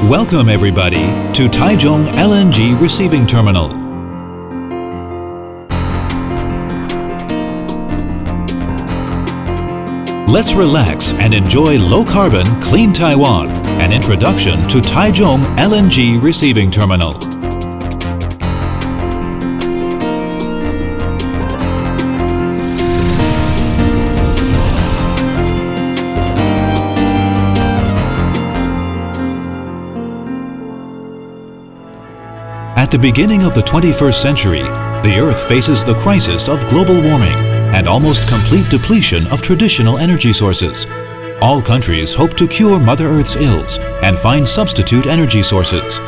Welcome everybody to Taichung LNG Receiving Terminal. Let's relax and enjoy low-carbon, clean Taiwan. An introduction to Taichung LNG Receiving Terminal. At the beginning of the 21st century, the Earth faces the crisis of global warming and almost complete depletion of traditional energy sources. All countries hope to cure Mother Earth's ills and find substitute energy sources.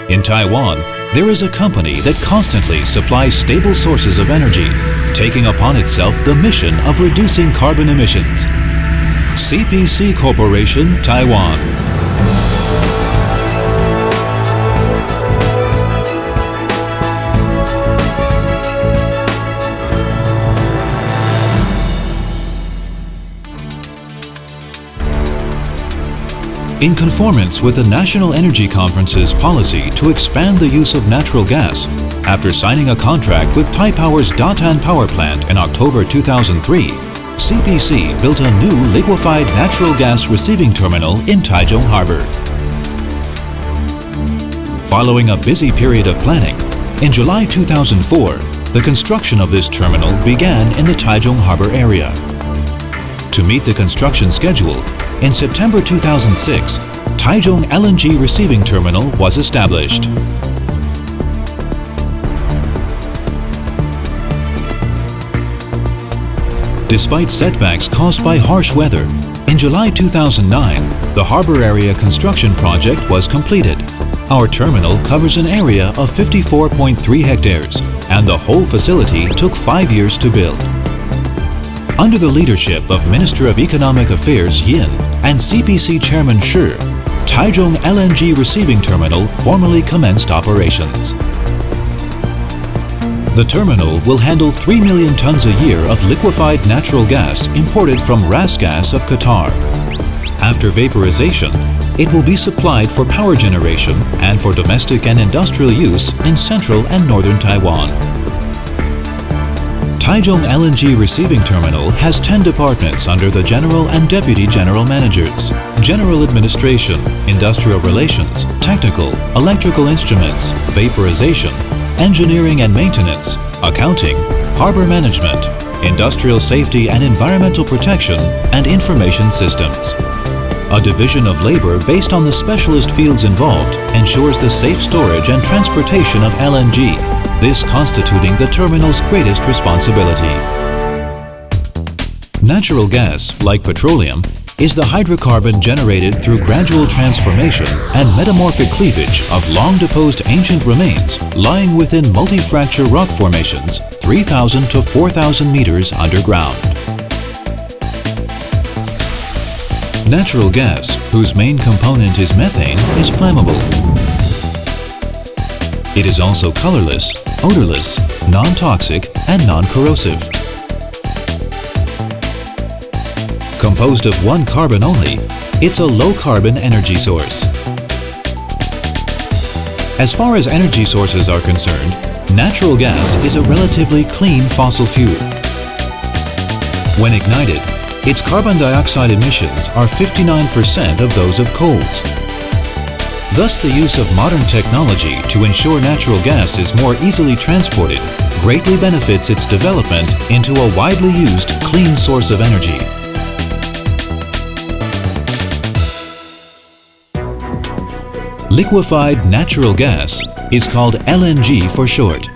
In Taiwan, there is a company that constantly supplies stable sources of energy, taking upon itself the mission of reducing carbon emissions. CPC Corporation, Taiwan. In conformance with the National Energy Conference's policy to expand the use of natural gas, after signing a contract with Taipower's Datan Power Plant in October 2003, CPC built a new liquefied natural gas receiving terminal in Taichung Harbor. Following a busy period of planning, in July 2004, the construction of this terminal began in the Taichung Harbor area. To meet the construction schedule, in September 2006, Taichung LNG Receiving Terminal was established. Despite setbacks caused by harsh weather, in July 2009, the harbor area construction project was completed. Our terminal covers an area of 54.3 hectares, and the whole facility took 5 years to build. Under the leadership of Minister of Economic Affairs Yin and CPC Chairman Shi, Taichung LNG Receiving Terminal formally commenced operations. The terminal will handle 3 million tons a year of liquefied natural gas imported from RasGas of Qatar. After vaporization, it will be supplied for power generation and for domestic and industrial use in central and northern Taiwan. Taichung LNG Receiving Terminal has 10 departments under the General and Deputy General Managers: General Administration, Industrial Relations, Technical, Electrical Instruments, Vaporization, Engineering and Maintenance, Accounting, Harbor Management, Industrial Safety and Environmental Protection, and Information Systems. A division of labor based on the specialist fields involved ensures the safe storage and transportation of LNG, this constituting the terminal's greatest responsibility. Natural gas, like petroleum, is the hydrocarbon generated through gradual transformation and metamorphic cleavage of long-deposed ancient remains lying within multi-fracture rock formations 3,000 to 4,000 meters underground. Natural gas, whose main component is methane, is flammable. It is also colorless, odorless, non-toxic, and non-corrosive. Composed of one carbon only, it's a low-carbon energy source. As far as energy sources are concerned, natural gas is a relatively clean fossil fuel. When ignited, its carbon dioxide emissions are 59% of those of coals. Thus, the use of modern technology to ensure natural gas is more easily transported greatly benefits its development into a widely used clean source of energy. Liquefied natural gas is called LNG for short.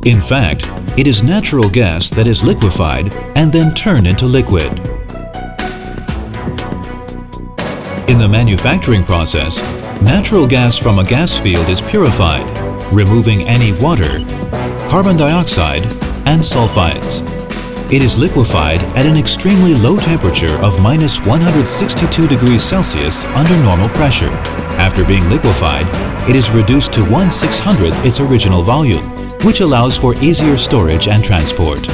In fact, it is natural gas that is liquefied and then turned into liquid. In the manufacturing process, natural gas from a gas field is purified, removing any water, carbon dioxide, and sulfides. It is liquefied at an extremely low temperature of minus 162 degrees Celsius under normal pressure. After being liquefied, it is reduced to 1/600th its original volume, which allows for easier storage and transport.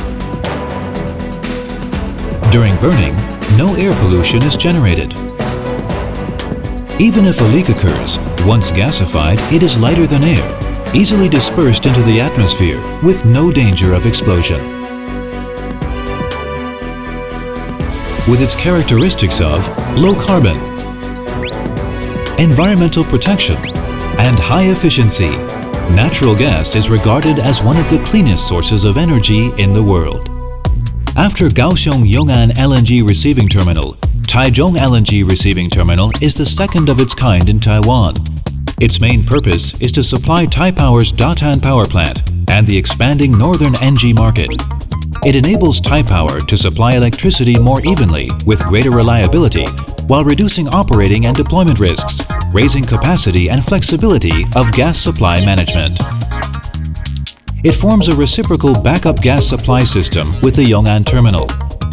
During burning, no air pollution is generated. Even if a leak occurs, Once gasified, it is lighter than air, easily dispersed into the atmosphere with no danger of explosion. With its characteristics of low carbon, environmental protection, and high efficiency, natural gas is regarded as one of the cleanest sources of energy in the world. After Kaohsiung Yong'an LNG Receiving Terminal, Taichung LNG Receiving Terminal is the second of its kind in Taiwan. Its main purpose is to supply Taipower's Datan power plant and the expanding northern NG market. It enables Taipower to supply electricity more evenly with greater reliability while reducing operating and deployment risks, raising capacity and flexibility of gas supply management. It forms a reciprocal backup gas supply system with the Yong'an terminal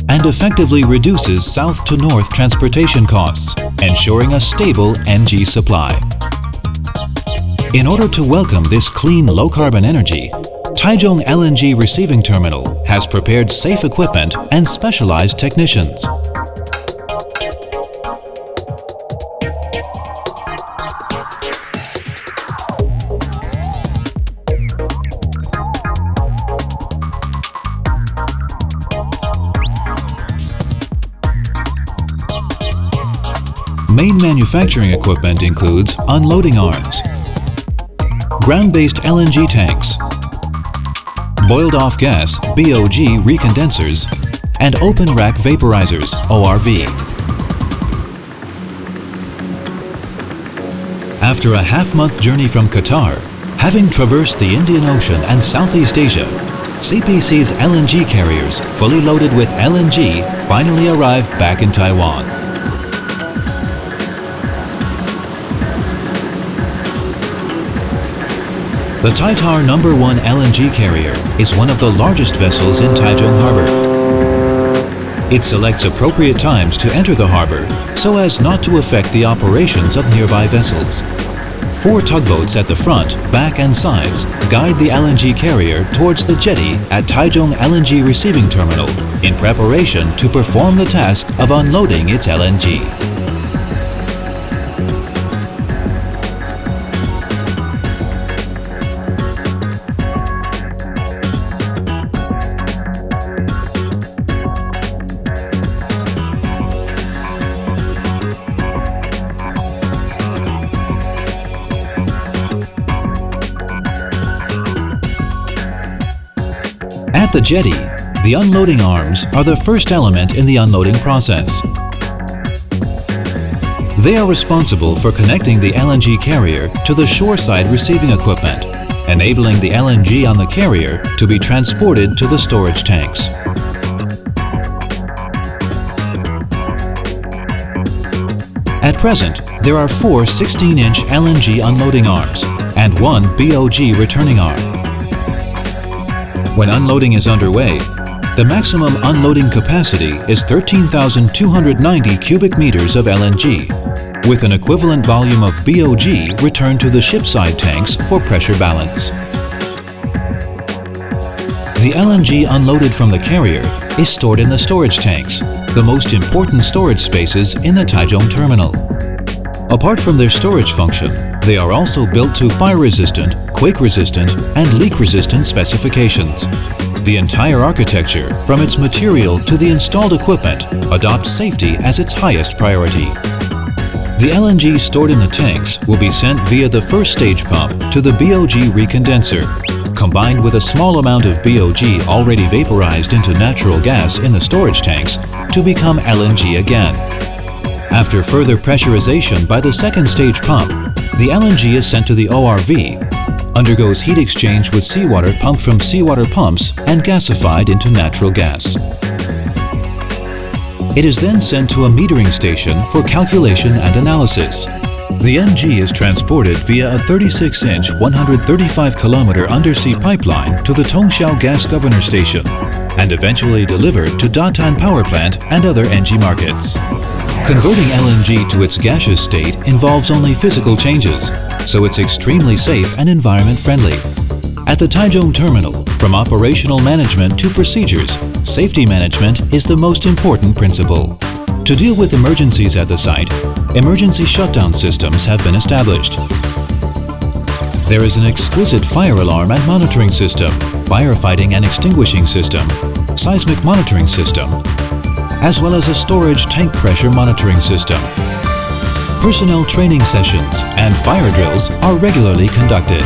and effectively reduces south to north transportation costs, ensuring a stable NG supply. In order to welcome this clean, low-carbon energy, Taichung LNG Receiving Terminal has prepared safe equipment and specialized technicians. Main manufacturing equipment includes unloading arms, ground-based LNG tanks, boiled-off gas (BOG) recondensers, and open-rack vaporizers (ORV). After a half-month journey from Qatar, having traversed the Indian Ocean and Southeast Asia, CPC's LNG carriers, fully loaded with LNG, finally arrived back in Taiwan. The Taitar No. 1 LNG carrier is one of the largest vessels in Taichung Harbor. It selects appropriate times to enter the harbor so as not to affect the operations of nearby vessels. 4 tugboats at the front, back and sides guide the LNG carrier towards the jetty at Taichung LNG Receiving Terminal in preparation to perform the task of unloading its LNG. At the jetty, the unloading arms are the first element in the unloading process. They are responsible for connecting the LNG carrier to the shoreside receiving equipment, enabling the LNG on the carrier to be transported to the storage tanks. At present, there are 4 16-inch LNG unloading arms and 1 BOG returning arm. When unloading is underway, the maximum unloading capacity is 13,290 cubic meters of LNG, with an equivalent volume of BOG returned to the shipside tanks for pressure balance. The LNG unloaded from the carrier is stored in the storage tanks, the most important storage spaces in the Taichung terminal. Apart from their storage function, they are also built to fire-resistant, quake-resistant, and leak-resistant specifications. The entire architecture, from its material to the installed equipment, adopts safety as its highest priority. The LNG stored in the tanks will be sent via the first stage pump to the BOG recondenser, combined with a small amount of BOG already vaporized into natural gas in the storage tanks to become LNG again. After further pressurization by the second stage pump, the LNG is sent to the ORV, undergoes heat exchange with seawater pumped from seawater pumps and gasified into natural gas. It is then sent to a metering station for calculation and analysis. The NG is transported via a 36-inch, 135-kilometer undersea pipeline to the Tongxiao Gas Governor Station and eventually delivered to Datan Power Plant and other NG markets. Converting LNG to its gaseous state involves only physical changes, so it's extremely safe and environment-friendly. At the Taichung terminal, from operational management to procedures, safety management is the most important principle. To deal with emergencies at the site, emergency shutdown systems have been established. There is an exquisite fire alarm and monitoring system, firefighting and extinguishing system, seismic monitoring system, as well as a storage tank pressure monitoring system. Personnel training sessions and fire drills are regularly conducted.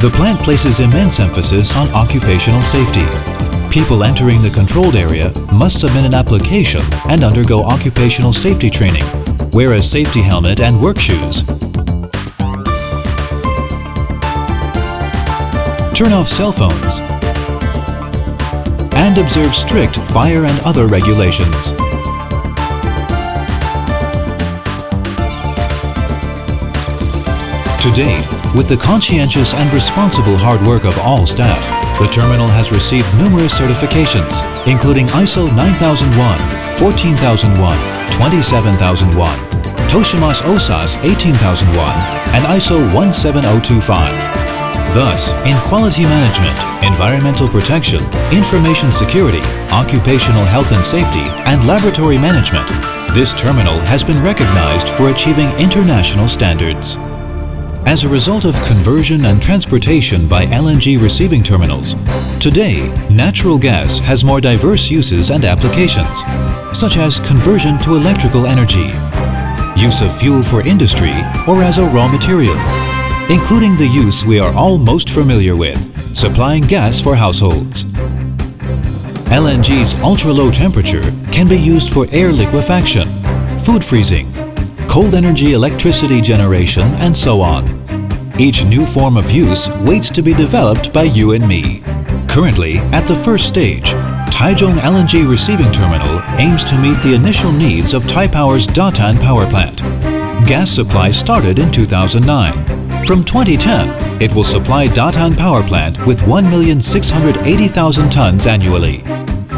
The plant places immense emphasis on occupational safety. People entering the controlled area must submit an application and undergo occupational safety training, wear a safety helmet and work shoes. Turn off cell phones and observe strict fire and other regulations. To date, with the conscientious and responsible hard work of all staff, the terminal has received numerous certifications, including ISO 9001, 14001, 27001, Toshimas OSAS 18001, and ISO 17025. Thus, in quality management, environmental protection, information security, occupational health and safety, and laboratory management, this terminal has been recognized for achieving international standards. As a result of conversion and transportation by LNG receiving terminals, today, natural gas has more diverse uses and applications, such as conversion to electrical energy, use of fuel for industry or as a raw material, including the use we are all most familiar with, supplying gas for households. LNG's ultra-low temperature can be used for air liquefaction, food freezing, cold energy electricity generation, and so on. Each new form of use waits to be developed by you and me. Currently, at the first stage, Taichung LNG Receiving Terminal aims to meet the initial needs of Taipower's Datan power plant. Gas supply started in 2009. From 2010, it will supply Datan power plant with 1,680,000 tons annually.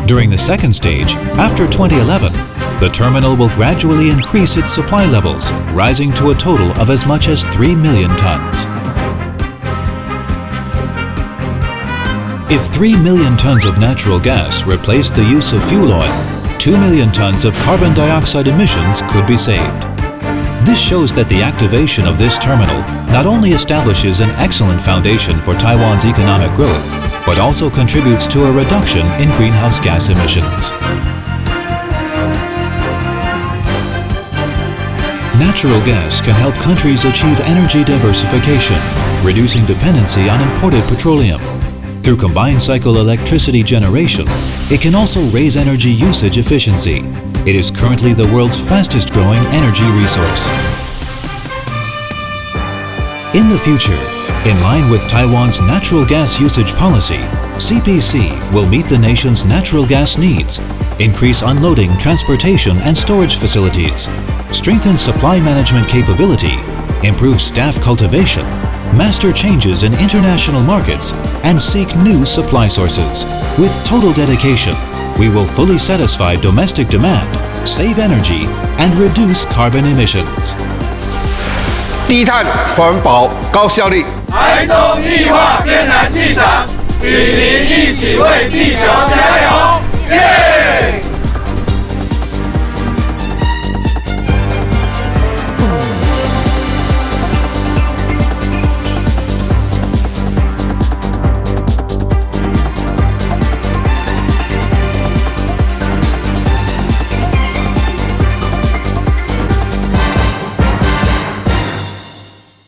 During the second stage, after 2011, the terminal will gradually increase its supply levels, rising to a total of as much as 3 million tons. If 3 million tons of natural gas replaced the use of fuel oil, 2 million tons of carbon dioxide emissions could be saved. This shows that the activation of this terminal not only establishes an excellent foundation for Taiwan's economic growth, but also contributes to a reduction in greenhouse gas emissions. Natural gas can help countries achieve energy diversification, reducing dependency on imported petroleum. Through combined cycle electricity generation, it can also raise energy usage efficiency. It is currently the world's fastest growing energy resource. In the future, in line with Taiwan's natural gas usage policy, CPC will meet the nation's natural gas needs, increase unloading, transportation, and storage facilities, strengthen supply management capability, improve staff cultivation, master changes in international markets, and seek new supply sources. With total dedication, we will fully satisfy domestic demand, save energy, and reduce carbon emissions. 低碳、环保、高效率。台中液化天然气厂，与您一起为地球加油！耶！